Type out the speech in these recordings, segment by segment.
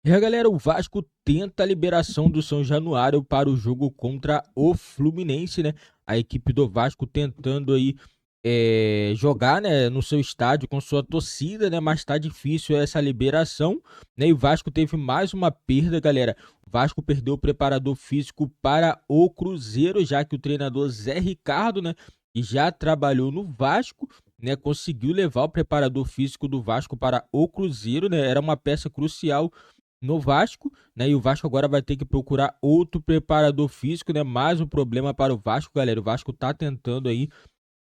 E aí, galera, o Vasco tenta a liberação do São Januário para o jogo contra o Fluminense, né? A equipe do Vasco tentando aí jogar, né, no seu estádio com sua torcida, né? Mas tá difícil essa liberação, né? E o Vasco teve mais uma perda, galera. O Vasco perdeu o preparador físico para o Cruzeiro, já que o treinador Zé Ricardo, né, que já trabalhou no Vasco, né, conseguiu levar o preparador físico do Vasco para o Cruzeiro, né? Era uma peça crucial no Vasco, né? E o Vasco agora vai ter que procurar outro preparador físico, né? Mais um problema para o Vasco, galera. O Vasco tá tentando aí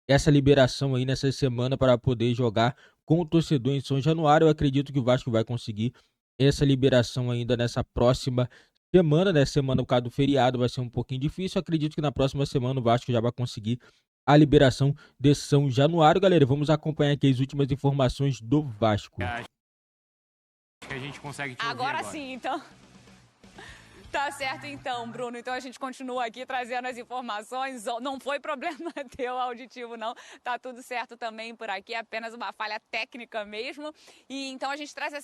essa liberação aí nessa semana para poder jogar com o torcedor em São Januário. Eu acredito que o Vasco vai conseguir essa liberação ainda nessa próxima semana, né? Semana por causa do feriado vai ser um pouquinho difícil. Eu acredito que na próxima semana o Vasco já vai conseguir a liberação de São Januário, galera. Vamos acompanhar aqui as últimas informações do Vasco. Acho que a gente consegue te ouvir agora sim, então. Tá certo então, Bruno. Então a gente continua aqui trazendo as informações. Não foi problema teu auditivo, não. Tá tudo certo também por aqui, é apenas uma falha técnica mesmo. E então a gente traz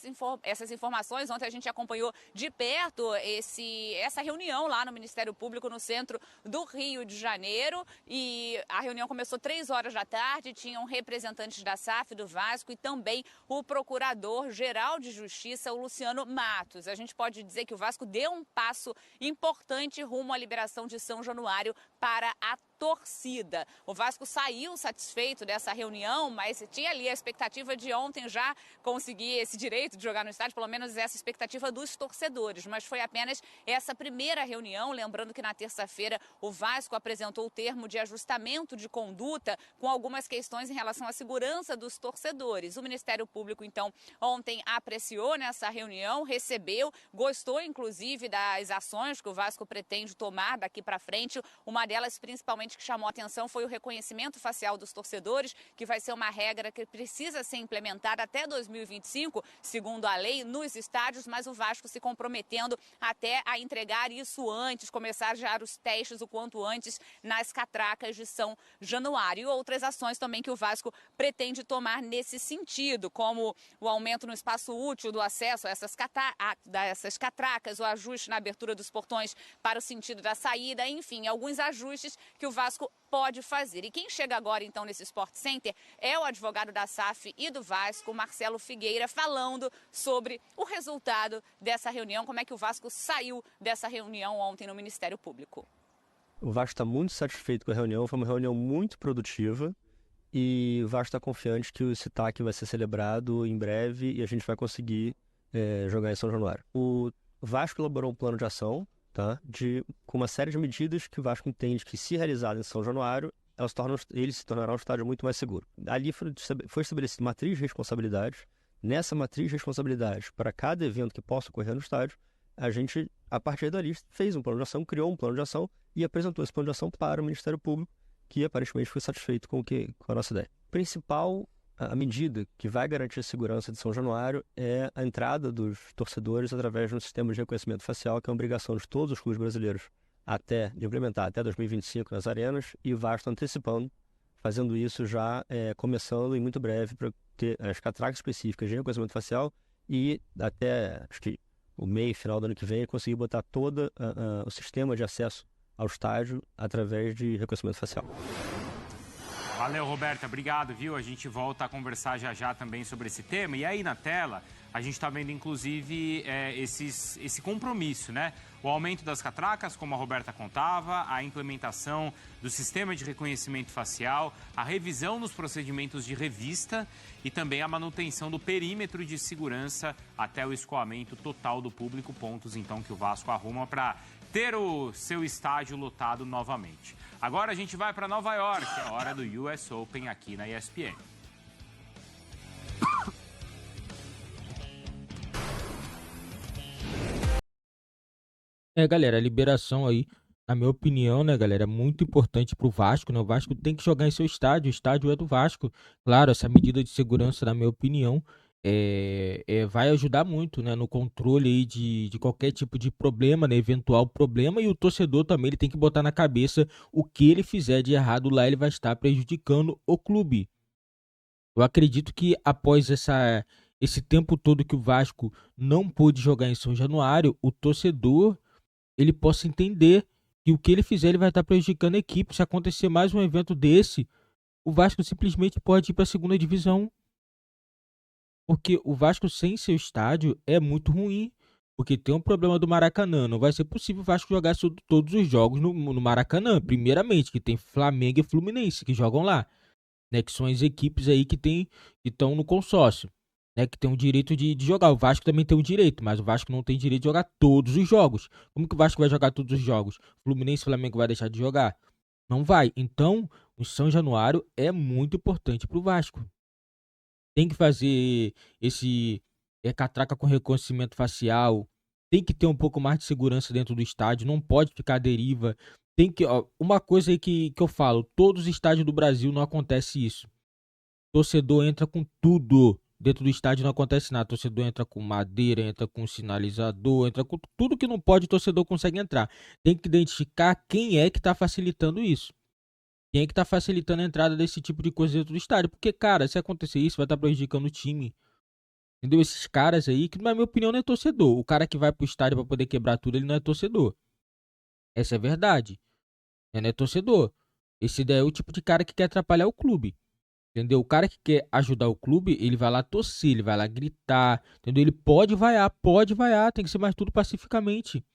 essas informações. Ontem a gente acompanhou de perto essa reunião lá no Ministério Público, no centro do Rio de Janeiro. E a reunião começou 3 horas da tarde, tinham representantes da SAF, do Vasco e também o Procurador-Geral de Justiça, o Luciano Matos. A gente pode dizer que o Vasco deu um passo importante rumo à liberação de São Januário para a torcida. O Vasco saiu satisfeito dessa reunião, mas tinha ali a expectativa de ontem já conseguir esse direito de jogar no estádio, pelo menos essa expectativa dos torcedores, mas foi apenas essa primeira reunião, lembrando que na terça-feira o Vasco apresentou o termo de ajustamento de conduta com algumas questões em relação à segurança dos torcedores. O Ministério Público, então, ontem apreciou nessa reunião, recebeu, gostou inclusive das ações que o Vasco pretende tomar daqui para frente. Uma delas, principalmente, que chamou a atenção foi o reconhecimento facial dos torcedores, que vai ser uma regra que precisa ser implementada até 2025, segundo a lei, nos estádios, mas o Vasco se comprometendo até a entregar isso antes, começar já os testes o quanto antes nas catracas de São Januário. E outras ações também que o Vasco pretende tomar nesse sentido, como o aumento no espaço útil do acesso a essas catracas, o ajuste na abertura dos portões para o sentido da saída, enfim, alguns ajustes que o Vasco pode fazer. E quem chega agora, então, nesse Sport Center é o advogado da SAF e do Vasco, Marcelo Figueira, falando sobre o resultado dessa reunião, como é que o Vasco saiu dessa reunião ontem no Ministério Público. O Vasco está muito satisfeito com a reunião, foi uma reunião muito produtiva e o Vasco está confiante que o CITAC vai ser celebrado em breve e a gente vai conseguir jogar em São Januário. O Vasco elaborou um plano de ação, tá? Com uma série de medidas que o Vasco entende que, se realizado em São Januário, ele se tornará um estádio muito mais seguro. Ali foi estabelecida uma matriz de responsabilidades. Nessa matriz de responsabilidades, para cada evento que possa ocorrer no estádio, a gente, a partir dali, fez um plano de ação, criou um plano de ação e apresentou esse plano de ação para o Ministério Público, que aparentemente foi satisfeito com a nossa ideia. A medida que vai garantir a segurança de São Januário é a entrada dos torcedores através de um sistema de reconhecimento facial, que é uma obrigação de todos os clubes brasileiros de implementar até 2025 nas arenas, e o Vasco está antecipando, fazendo isso já começando em muito breve para ter as catracas específicas de reconhecimento facial e até, acho que o meio final do ano que vem, conseguir botar todo o sistema de acesso ao estádio através de reconhecimento facial. Valeu, Roberta, obrigado, viu? A gente volta a conversar já também sobre esse tema. E aí na tela, a gente está vendo inclusive esse compromisso, né? O aumento das catracas, como a Roberta contava, a implementação do sistema de reconhecimento facial, a revisão nos procedimentos de revista e também a manutenção do perímetro de segurança até o escoamento total do público, pontos então que o Vasco arruma para ter o seu estádio lotado novamente. Agora a gente vai para Nova York, é a hora do US Open aqui na ESPN. Galera, a liberação aí, na minha opinião, né, galera, é muito importante pro Vasco, né? O Vasco tem que jogar em seu estádio, o estádio é do Vasco. Claro, essa medida de segurança, na minha opinião, vai ajudar muito, né, no controle aí de qualquer tipo de problema, né, eventual problema, e o torcedor também ele tem que botar na cabeça o que ele fizer de errado lá, ele vai estar prejudicando o clube. Eu acredito que após esse tempo todo que o Vasco não pôde jogar em São Januário, o torcedor ele possa entender que o que ele fizer ele vai estar prejudicando a equipe. Se acontecer mais um evento desse, o Vasco simplesmente pode ir para a segunda divisão. Porque o Vasco sem seu estádio é muito ruim. Porque tem um problema do Maracanã. Não vai ser possível o Vasco jogar todos os jogos no Maracanã. Primeiramente, que tem Flamengo e Fluminense que jogam lá. Né, que são as equipes aí que estão no consórcio. Né, que tem o direito de jogar. O Vasco também tem o direito, mas o Vasco não tem direito de jogar todos os jogos. Como que o Vasco vai jogar todos os jogos? Fluminense e Flamengo vai deixar de jogar? Não vai. Então, o São Januário é muito importante para o Vasco. Tem que fazer esse catraca com reconhecimento facial. Tem que ter um pouco mais de segurança dentro do estádio. Não pode ficar à deriva. Tem que, uma coisa aí que eu falo, todos os estádios do Brasil não acontece isso. Torcedor entra com tudo. Dentro do estádio não acontece nada. Torcedor entra com madeira, entra com sinalizador, entra com tudo que não pode, o torcedor consegue entrar. Tem que identificar quem é que está facilitando isso. Quem é que tá facilitando a entrada desse tipo de coisa dentro do estádio? Porque, cara, se acontecer isso, vai estar prejudicando o time. Entendeu? Esses caras aí, que na minha opinião não é torcedor. O cara que vai pro estádio pra poder quebrar tudo, ele não é torcedor. Essa é a verdade. Ele não é torcedor. Esse daí é o tipo de cara que quer atrapalhar o clube. Entendeu? O cara que quer ajudar o clube, ele vai lá torcer, ele vai lá gritar. Entendeu? Ele pode vaiar. Tem que ser mais tudo pacificamente.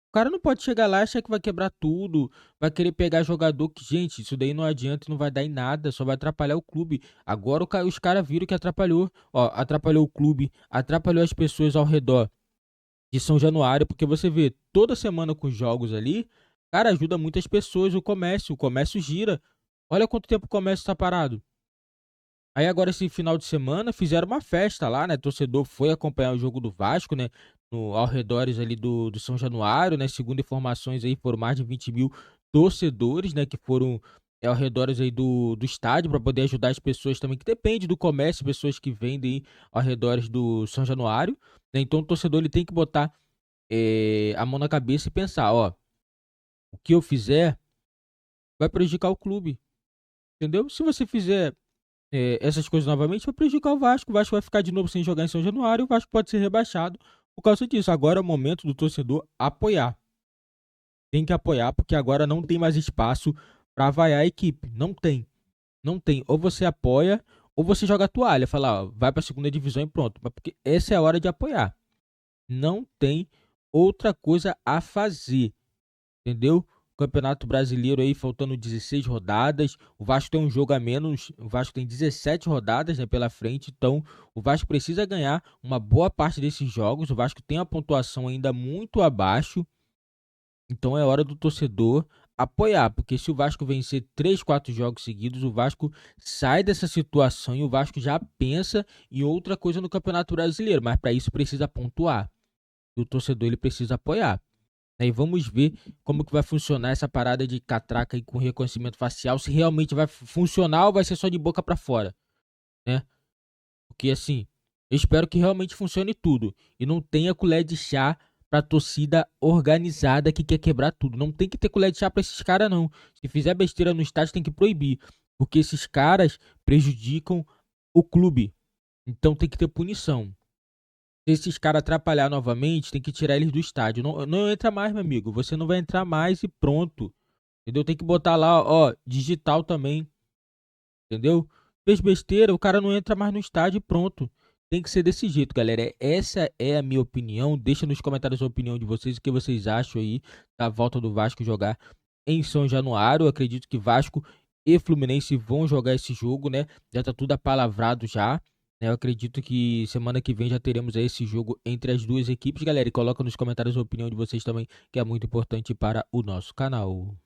O cara não pode chegar lá e achar que vai quebrar tudo, vai querer pegar jogador que, gente, isso daí não adianta e não vai dar em nada, só vai atrapalhar o clube. Agora os caras viram que atrapalhou, atrapalhou o clube, atrapalhou as pessoas ao redor de São Januário, porque você vê toda semana com os jogos ali, cara, ajuda muitas pessoas, o comércio gira. Olha quanto tempo o comércio tá parado. Aí agora esse final de semana fizeram uma festa lá, né? Torcedor foi acompanhar o jogo do Vasco, né? Ao redores ali do São Januário, né? Segundo informações aí, foram mais de 20 mil torcedores, né? Que foram ao redores aí do estádio para poder ajudar as pessoas também, que depende do comércio, pessoas que vendem ao redores do São Januário, né? Então o torcedor ele tem que botar a mão na cabeça e pensar, ó, o que eu fizer vai prejudicar o clube, entendeu? Se você fizer essas coisas novamente, vai prejudicar o Vasco vai ficar de novo sem jogar em São Januário, o Vasco pode ser rebaixado por causa disso. Agora é o momento do torcedor apoiar. Tem que apoiar, porque agora não tem mais espaço para vaiar a equipe. Não tem. Ou você apoia, ou você joga a toalha. Fala, ó, vai para a segunda divisão e pronto. Porque essa é a hora de apoiar. Não tem outra coisa a fazer. Entendeu? Campeonato Brasileiro aí, faltando 16 rodadas. O Vasco tem um jogo a menos. O Vasco tem 17 rodadas, né, pela frente. Então, o Vasco precisa ganhar uma boa parte desses jogos. O Vasco tem uma pontuação ainda muito abaixo. Então, é hora do torcedor apoiar. Porque se o Vasco vencer 3, 4 jogos seguidos, o Vasco sai dessa situação e o Vasco já pensa em outra coisa no Campeonato Brasileiro. Mas para isso precisa pontuar. E o torcedor ele precisa apoiar. E vamos ver como que vai funcionar essa parada de catraca aí com reconhecimento facial, se realmente vai funcionar ou vai ser só de boca pra fora, né? Porque assim, eu espero que realmente funcione tudo e não tenha colher de chá pra torcida organizada que quer quebrar tudo. Não tem que ter colher de chá pra esses caras não. Se fizer besteira no estádio tem que proibir, porque esses caras prejudicam o clube. Então tem que ter punição. Se esses caras atrapalhar novamente, tem que tirar eles do estádio. Não entra mais, meu amigo. Você não vai entrar mais e pronto. Entendeu? Tem que botar lá, ó, digital também. Entendeu? Fez besteira, o cara não entra mais no estádio e pronto. Tem que ser desse jeito, galera. Essa é a minha opinião. Deixa nos comentários a opinião de vocês, o que vocês acham aí da volta do Vasco jogar em São Januário. Eu acredito que Vasco e Fluminense vão jogar esse jogo, né? Já tá tudo apalavrado já. Eu acredito que semana que vem já teremos esse jogo entre as duas equipes, galera. E coloca nos comentários a opinião de vocês também, que é muito importante para o nosso canal.